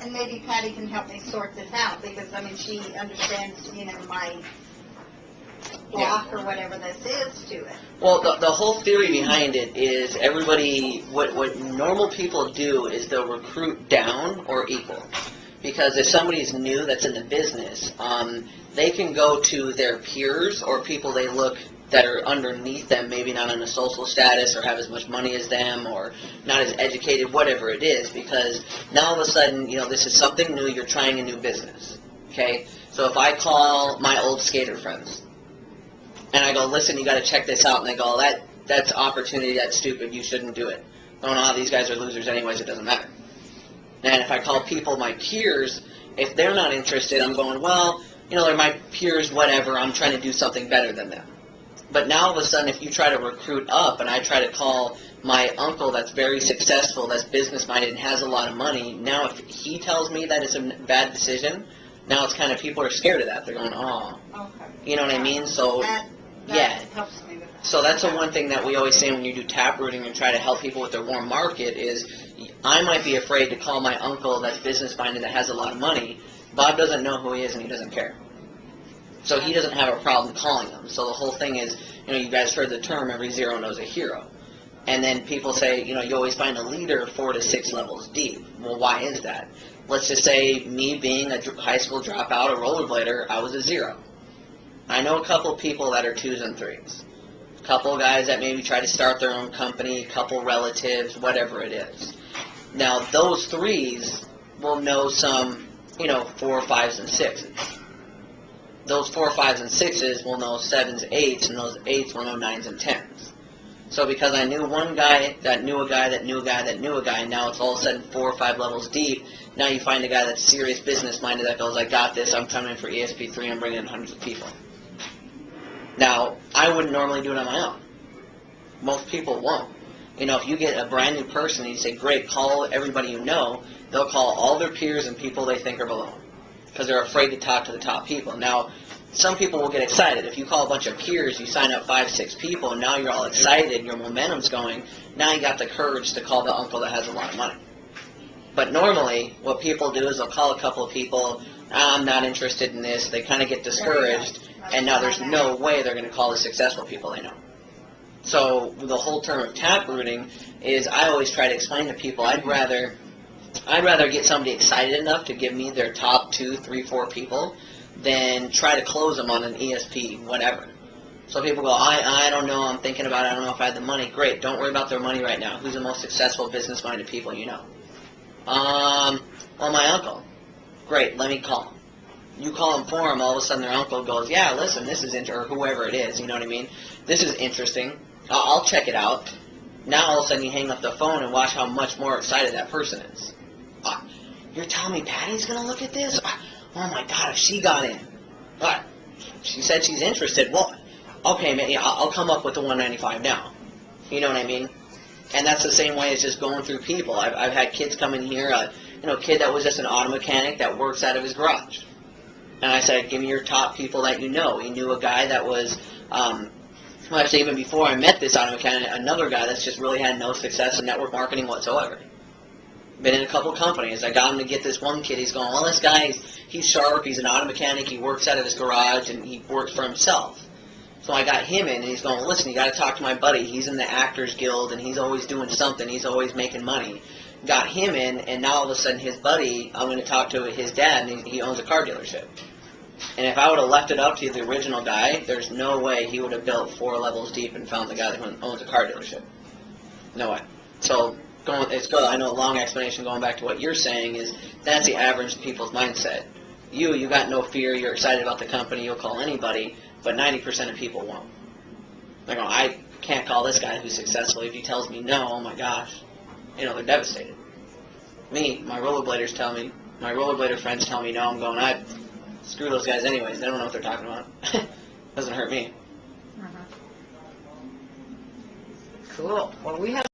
And maybe Patty can help me sort this out, because, I mean, she understands, you know, my block or whatever this is to it. Well, the whole theory behind it is everybody, what normal people do is they'll recruit down or equal. Because if somebody's new that's in the business, they can go to their peers or people they look that are underneath them, maybe not on a social status or have as much money as them or not as educated, whatever it is, because now all of a sudden, you know, this is something new, you're trying a new business, okay? So if I call my old skater friends, and I go, listen, you got to check this out, and they go, that's opportunity, that's stupid, you shouldn't do it. Oh, no, these guys are losers anyways, it doesn't matter. And if I call people my peers, if they're not interested, I'm going, well, you know, they're my peers, whatever, I'm trying to do something better than them. But now all of a sudden, if you try to recruit up, and I try to call my uncle that's very successful, that's business-minded, and has a lot of money, now if he tells me that it's a bad decision, now it's kind of, people are scared of that. They're going, oh. Okay. You know what I mean? So, That yeah. helps me with that. So that's the one thing that we always say when you do tap rooting and try to help people with their warm market is, I might be afraid to call my uncle that's business-minded that has a lot of money. Bob doesn't know who he is and he doesn't care. So he doesn't have a problem calling them. So the whole thing is, you know, you guys heard the term, every zero knows a hero. And then people say, you know, you always find a leader 4 to 6 levels deep. Well, why is that? Let's just say me being a high school dropout, a rollerblader, I was a 0. I know a couple of people that are 2s and 3s. A couple of guys that maybe try to start their own company, a couple relatives, whatever it is. Now, those 3s will know some, you know, 4, 5s, and 6s. Those 4, 5s, and 6s will know 7s, 8s, and those 8s will know 9s and 10s. So because I knew one guy that knew a guy that knew a guy that knew a guy, now it's all of a sudden 4 or 5 levels deep. Now you find a guy that's serious business-minded that goes, I got this, I'm coming in for ESP3, I'm bringing in hundreds of people. Now, I wouldn't normally do it on my own. Most people won't. You know, if you get a brand new person and you say, great, call everybody you know, they'll call all their peers and people they think are below them. Because they're afraid to talk to the top people. Now, some people will get excited. If you call a bunch of peers, you sign up 5, 6 people, and now you're all excited, your momentum's going, now you got the courage to call the uncle that has a lot of money. But normally, what people do is they'll call a couple of people, I'm not interested in this, they kind of get discouraged, and now there's no way they're going to call the successful people they know. So the whole term of tap rooting is, I always try to explain to people, I'd rather get somebody excited enough to give me their top 2, 3, 4 people than try to close them on an ESP, whatever. So people go, I don't know, I'm thinking about it, I don't know if I have the money. Great, don't worry about their money right now. Who's the most successful business-minded people you know? Well, my uncle. Great, let me call him. You call him for him, all of a sudden their uncle goes, yeah, listen, this is or whoever it is, you know what I mean? This is interesting. I'll check it out. Now all of a sudden you hang up the phone and watch how much more excited that person is. You're telling me Patty's going to look at this? Oh my God, if she got in. She said she's interested. Well, okay, man, yeah, I'll come up with the 195 now. You know what I mean? And that's the same way as just going through people. I've had kids come in here, you know, a kid that was just an auto mechanic that works out of his garage. And I said, give me your top people that you know. He knew a guy that was, well, actually, even before I met this auto mechanic, another guy that's just really had no success in network marketing whatsoever. Been in a couple companies. I got him to get this one kid. He's going, well, this guy, he's sharp. He's an auto mechanic. He works out of his garage, and he works for himself. So I got him in, and he's going, well, listen, you got to talk to my buddy. He's in the Actors Guild, and he's always doing something. He's always making money. Got him in, and now all of a sudden his buddy, I'm going to talk to his dad, and he owns a car dealership. And if I would have left it up to the original guy, there's no way he would have built 4 levels deep and found the guy that owns a car dealership. No way. So it's good. I know a long explanation going back to what you're saying is that's the average people's mindset. You got no fear. You're excited about the company. You'll call anybody, but 90% of people won't. They're going, I can't call this guy who's successful. If he tells me no, oh my gosh, you know, they're devastated. Me, my rollerblader friends tell me no. I'm going, screw those guys anyways. They don't know what they're talking about. Doesn't hurt me. Cool. Well, we have